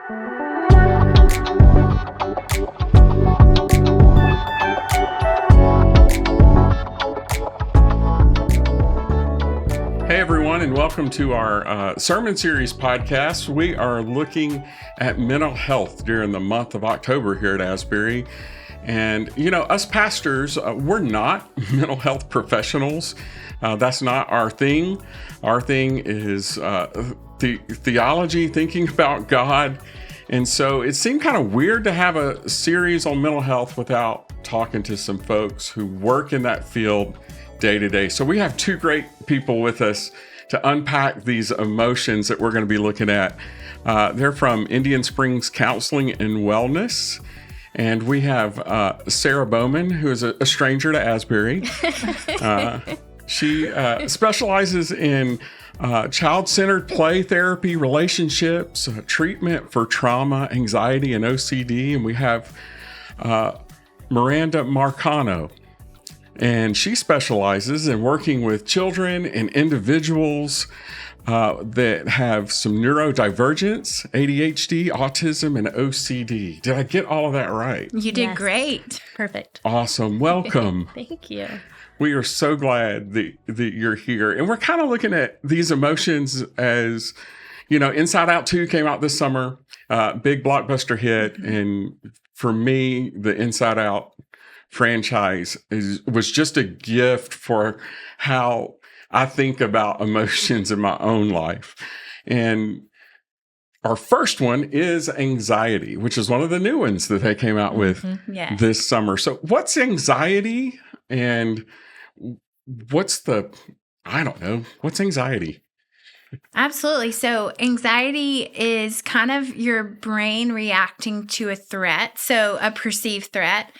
Hey everyone, and welcome to our sermon series podcast. We are looking at mental health during the month of October here at Asbury. And, you know, us pastors, we're not mental health professionals. That's not our thing. Our thing is theology, thinking about God. And so it seemed kind of weird to have a series on mental health without talking to some folks who work in that field day to day. So we have two great people with us to unpack these emotions that we're going to be looking at. They're from Indian Springs Counseling and Wellness. And we have Sarah Bowman, who is a stranger to Asbury. She specializes in child-centered play therapy, relationships, treatment for trauma, anxiety, and OCD. And we have Miranda Marcano. And she specializes in working with children and individuals that have some neurodivergence, ADHD, autism, and OCD. Did I get all of that right? You did great. Perfect. Awesome. Welcome. Thank you. We are so glad that you're here. And we're kind of looking at these emotions as, you know, Inside Out 2 came out this summer, big blockbuster hit. Mm-hmm. And for me, the Inside Out franchise was just a gift for how I think about emotions in my own life. And our first one is anxiety, which is one of the new ones that they came out with this summer. So what's anxiety and what's anxiety? Absolutely. So anxiety is kind of your brain reacting to a threat, so a perceived threat.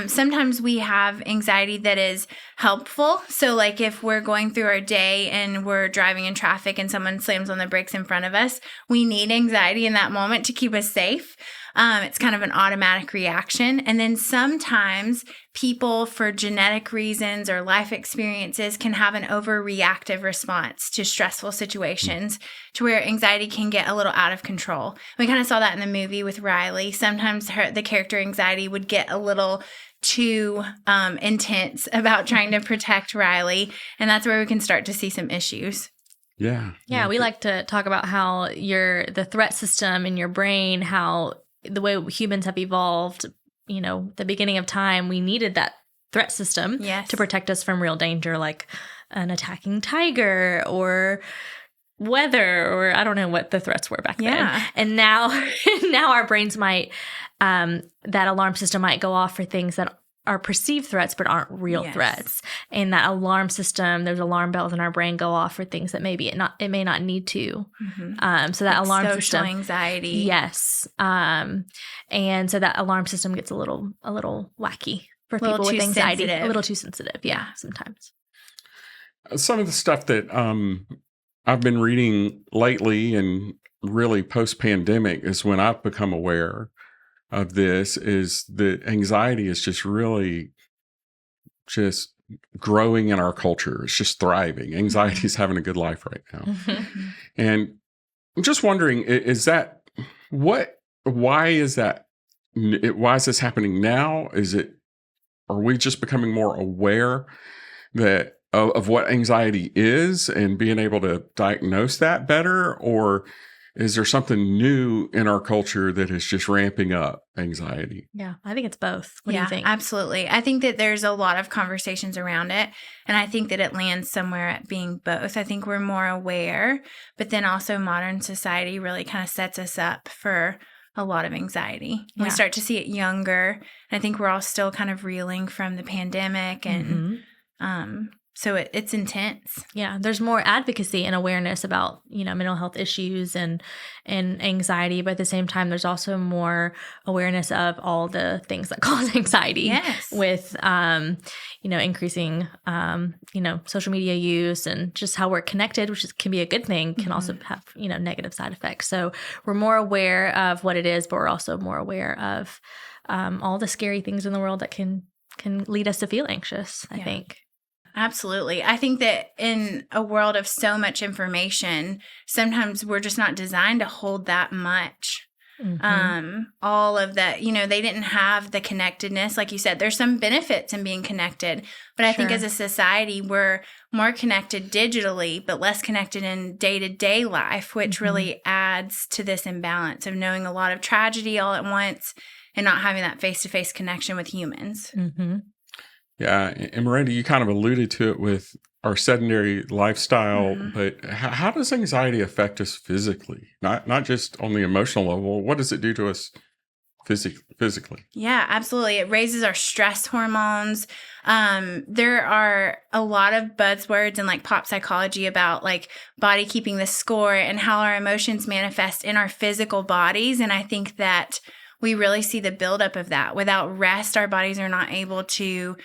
Sometimes we have anxiety that is helpful. So like if we're going through our day and we're driving in traffic and someone slams on the brakes in front of us, we need anxiety in that moment to keep us safe. It's kind of an automatic reaction. And then sometimes people, for genetic reasons or life experiences, can have an overreactive response to stressful situations to where anxiety can get a little out of control. We kind of saw that in the movie with Riley. Sometimes the character anxiety would get a little too intense about trying to protect Riley. And that's where we can start to see some issues. Yeah. Yeah, we like to talk about how the threat system in your brain, how the way humans have evolved, you know, the beginning of time, we needed that threat system to protect us from real danger, like an attacking tiger or weather, or I don't know what the threats were back then. And now our brains might, that alarm system might go off for things that are perceived threats but aren't real threats. And that alarm system, there's alarm bells in our brain go off for things that maybe it may not need to. Mm-hmm. So that like alarm social system, anxiety. Yes. And so that alarm system gets a little wacky for people with anxiety. A little too sensitive. Yeah, sometimes. Some of the stuff that I've been reading lately and really post-pandemic is when I've become aware of this, is that anxiety is just really just growing in our culture. It's just thriving. Anxiety is having a good life right now. And I'm just wondering, why is this happening now? Are we just becoming more aware of what anxiety is and being able to diagnose that better? Or is there something new in our culture that is just ramping up anxiety? Yeah, I think it's both. What do you think? Absolutely. I think that there's a lot of conversations around it, and I think that it lands somewhere at being both. I think we're more aware, but then also modern society really kind of sets us up for a lot of anxiety. We start to see it younger, and I think we're all still kind of reeling from the pandemic, and so it's intense. Yeah, there's more advocacy and awareness about, you know, mental health issues and anxiety, but at the same time, there's also more awareness of all the things that cause anxiety. With, you know, increasing, you know, social media use and just how we're connected, which can be a good thing, can also have, you know, negative side effects. So we're more aware of what it is, but we're also more aware of all the scary things in the world that can lead us to feel anxious, I think. Absolutely. I think that in a world of so much information, sometimes we're just not designed to hold that much All of that, they didn't have the connectedness. Like you said, there's some benefits in being connected, but I think as a society, we're more connected digitally, but less connected in day-to-day life, which really adds to this imbalance of knowing a lot of tragedy all at once and not having that face-to-face connection with humans. Yeah. And Miranda, you kind of alluded to it with our sedentary lifestyle, but how does anxiety affect us physically? Not just on the emotional level. What does it do to us physically? Yeah, absolutely. It raises our stress hormones. There are a lot of buzzwords in like pop psychology about like body keeping the score and how our emotions manifest in our physical bodies. And I think that we really see the buildup of that. Without rest, our bodies are not able to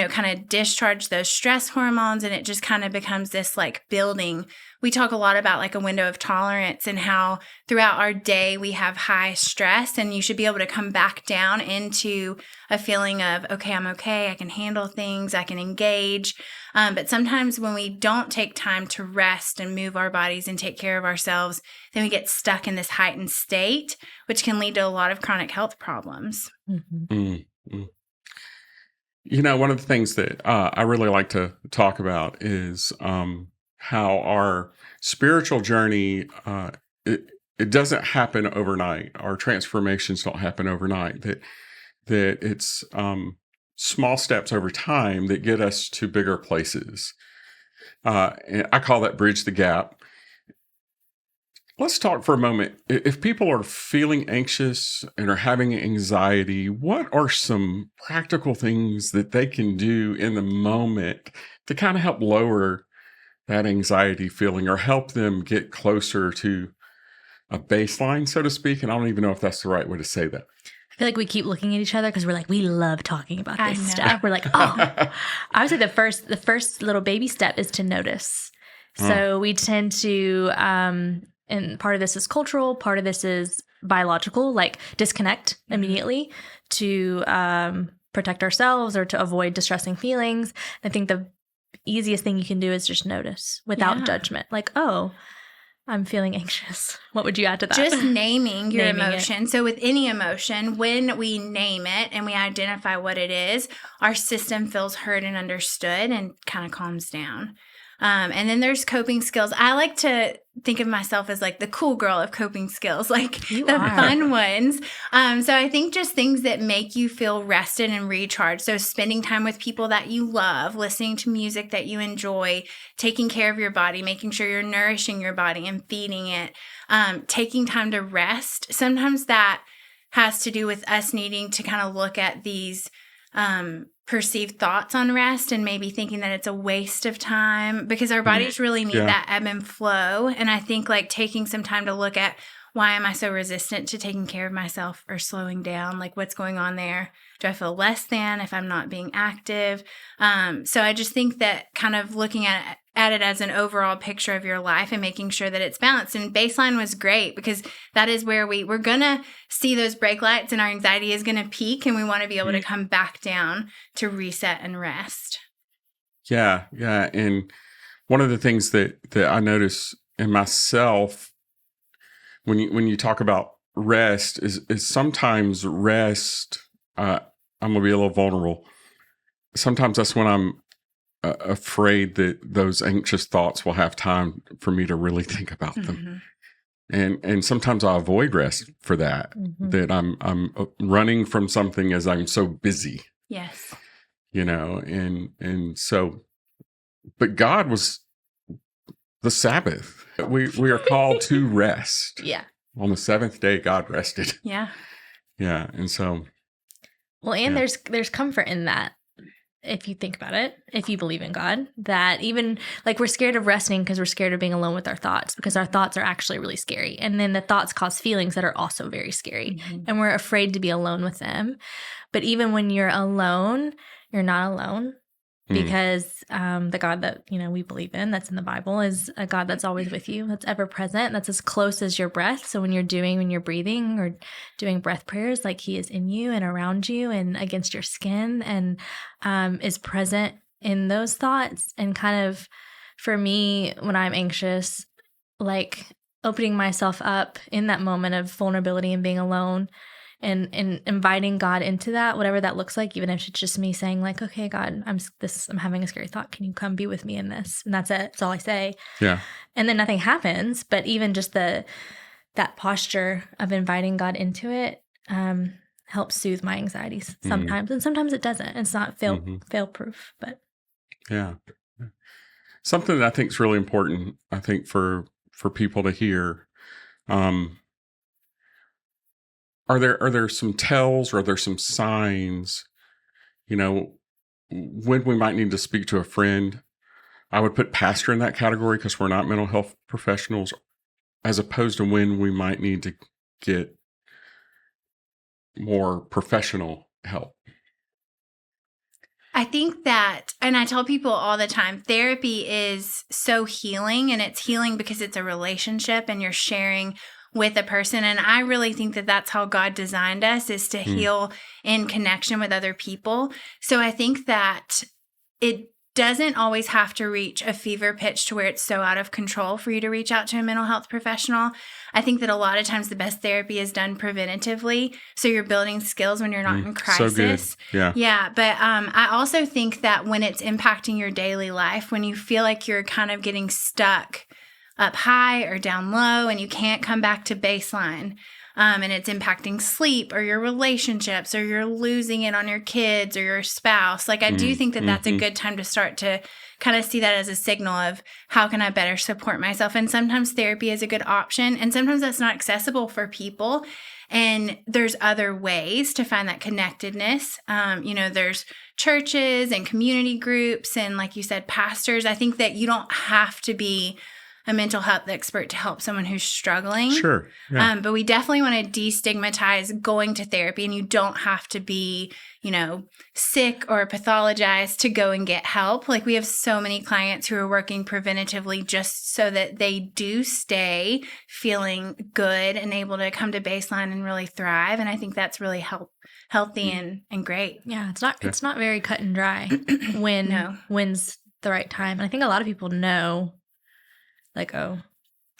kind of discharge those stress hormones, and it just kind of becomes this like building. We talk a lot about like a window of tolerance and how throughout our day we have high stress, and you should be able to come back down into a feeling of, okay, I'm okay, I can handle things, I can engage. But sometimes when we don't take time to rest and move our bodies and take care of ourselves, then we get stuck in this heightened state, which can lead to a lot of chronic health problems. One of the things that I really like to talk about is how our spiritual journey, it doesn't happen overnight. Our transformations don't happen overnight. That it's small steps over time that get us to bigger places. And I call that bridge the gap. Let's talk for a moment. If people are feeling anxious and are having anxiety, what are some practical things that they can do in the moment to kind of help lower that anxiety feeling or help them get closer to a baseline, so to speak? And I don't even know if that's the right way to say that. I feel like we keep looking at each other because we're like, we love talking about this stuff. We're like, oh, I would say the first little baby step is to notice. So we tend to, and part of this is cultural, part of this is biological, like disconnect immediately to protect ourselves or to avoid distressing feelings. I think the easiest thing you can do is just notice without judgment. Like, oh, I'm feeling anxious. What would you add to that? Just naming your emotion. So with any emotion, when we name it and we identify what it is, our system feels heard and understood and kind of calms down. And then there's coping skills. I like to think of myself as like the cool girl of coping skills, like fun ones. So I think just things that make you feel rested and recharged. So spending time with people that you love, listening to music that you enjoy, taking care of your body, making sure you're nourishing your body and feeding it, taking time to rest. Sometimes that has to do with us needing to kind of look at these perceived thoughts on rest and maybe thinking that it's a waste of time, because our bodies really need that ebb and flow. And I think like taking some time to look at, why am I so resistant to taking care of myself or slowing down? Like, what's going on there? Do I feel less than if I'm not being active? So I just think that kind of looking at it as an overall picture of your life and making sure that it's balanced. And baseline was great because that is where we're going to see those brake lights and our anxiety is going to peak, and we want to be able to come back down to reset and rest. Yeah. And one of the things that I notice in myself when you talk about rest is sometimes rest, I'm going to be a little vulnerable. Sometimes that's when I'm afraid that those anxious thoughts will have time for me to really think about them. And sometimes I avoid rest for that, that I'm running from something as I'm so busy. Yes. And so, but God was the Sabbath. We are called to rest. Yeah. On the seventh day, God rested. Yeah. Yeah. And so. Well, and there's comfort in that. If you think about it, if you believe in God, that even like we're scared of resting because we're scared of being alone with our thoughts, because our thoughts are actually really scary. And then the thoughts cause feelings that are also very scary. And we're afraid to be alone with them. But even when you're alone, you're not alone. Because the God that, we believe in, that's in the Bible, is a God that's always with you, that's ever present, that's as close as your breath. So when you're breathing or doing breath prayers, like he is in you and around you and against your skin, and is present in those thoughts. And kind of, for me, when I'm anxious, like opening myself up in that moment of vulnerability and being alone, and inviting God into that, whatever that looks like, even if it's just me saying like, okay, God, I'm having a scary thought. Can you come be with me in this? And that's it. That's all I say. Yeah. And then nothing happens. But even just that posture of inviting God into it helps soothe my anxieties sometimes. And sometimes it doesn't. It's not fail proof, but. Yeah. Something that I think is really important, I think for people to hear, are there some tells, or are there some signs, when we might need to speak to a friend? I would put pastor in that category because we're not mental health professionals, as opposed to when we might need to get more professional help. I think that, and I tell people all the time, therapy is so healing, and it's healing because it's a relationship and you're sharing with a person. And I really think that that's how God designed us, is to heal in connection with other people. So I think that it doesn't always have to reach a fever pitch to where it's so out of control for you to reach out to a mental health professional. I think that a lot of times the best therapy is done preventatively. So you're building skills when you're not in crisis. So good. Yeah. Yeah. But I also think that when it's impacting your daily life, when you feel like you're kind of getting stuck up high or down low and you can't come back to baseline, and it's impacting sleep or your relationships, or you're losing it on your kids or your spouse. Like, I do think that that's a good time to start to kind of see that as a signal of how can I better support myself? And sometimes therapy is a good option, and sometimes that's not accessible for people. And there's other ways to find that connectedness. There's churches and community groups, and like you said, pastors. I think that you don't have to be a mental health expert to help someone who's struggling. Sure. Yeah. But we definitely want to destigmatize going to therapy, and you don't have to be, sick or pathologized to go and get help. Like, we have so many clients who are working preventatively just so that they do stay feeling good and able to come to baseline and really thrive. And I think that's really healthy and great. Yeah. It's not very cut and dry when's the right time. And I think a lot of people know, like, oh,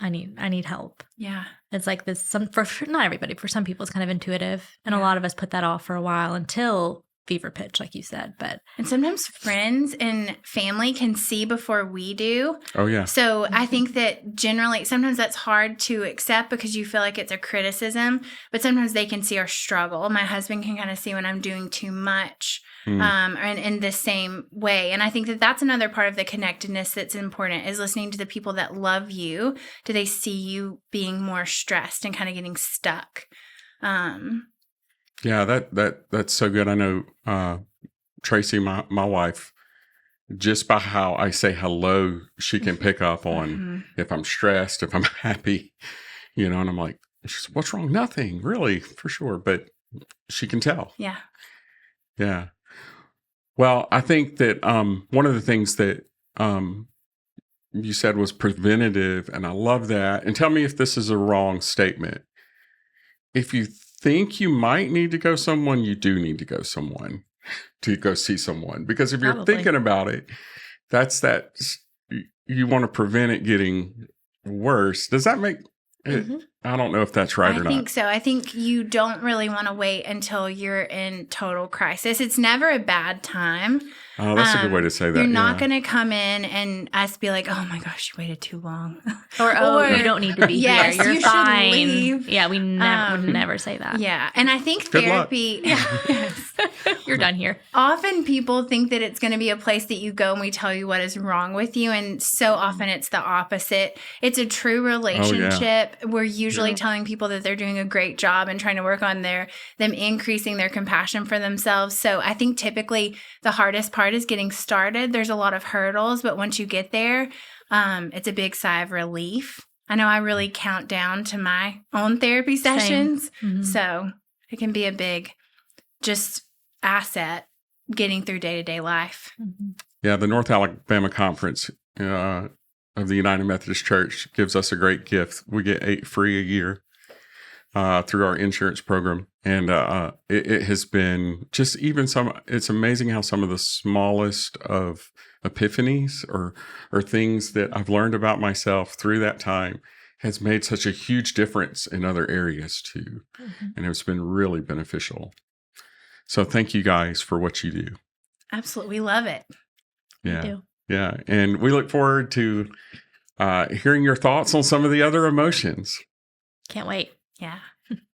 I need help. Yeah. It's like this, for not everybody, for some people it's kind of intuitive. And a lot of us put that off for a while until fever pitch, like you said. And sometimes friends and family can see before we do. Oh, yeah. So I think that generally, sometimes that's hard to accept because you feel like it's a criticism, but sometimes they can see our struggle. My husband can kind of see when I'm doing too much. And in the same way. And I think that that's another part of the connectedness that's important, is listening to the people that love you. Do they see you being more stressed and kind of getting stuck? Yeah, that's so good. I know Tracy, my wife, just by how I say hello, she can pick up on if I'm stressed, if I'm happy, and I'm like, what's wrong? Nothing, really, for sure. But she can tell. Yeah. Yeah. Well, I think that one of the things that you said was preventative, and I love that. And tell me if this is a wrong statement. If you think you might need to go someone, you do need to go see someone. Because if you're thinking about it, you want to prevent it getting worse. Does that make it? I don't know if that's right or not. I think so. I think you don't really want to wait until you're in total crisis. It's never a bad time. Oh, that's a good way to say that. You're not going to come in and us be like, oh my gosh, you waited too long. Or you don't need to be yes, here. You're you fine. Should leave. Yeah, we would never say that. Yeah. And I think Good therapy. Yes. You're done here. Often people think that it's going to be a place that you go and we tell you what is wrong with you. And so often it's the opposite. It's a true relationship. Oh, yeah. We're usually telling people that they're doing a great job and trying to work on them increasing their compassion for themselves. So I think typically the hardest part is getting started. There's a lot of hurdles, but once you get there, it's a big sigh of relief. I know I really count down to my own therapy sessions. So it can be a big just asset getting through day-to-day life. Yeah, the North Alabama Conference of the United Methodist Church gives us a great gift. We get 8 free a year through our insurance program. And it has been just it's amazing how some of the smallest of epiphanies or things that I've learned about myself through that time has made such a huge difference in other areas too. And it's been really beneficial. So thank you guys for what you do. Absolutely. We love it. Yeah. We do. Yeah. And we look forward to hearing your thoughts on some of the other emotions. Can't wait. Yeah.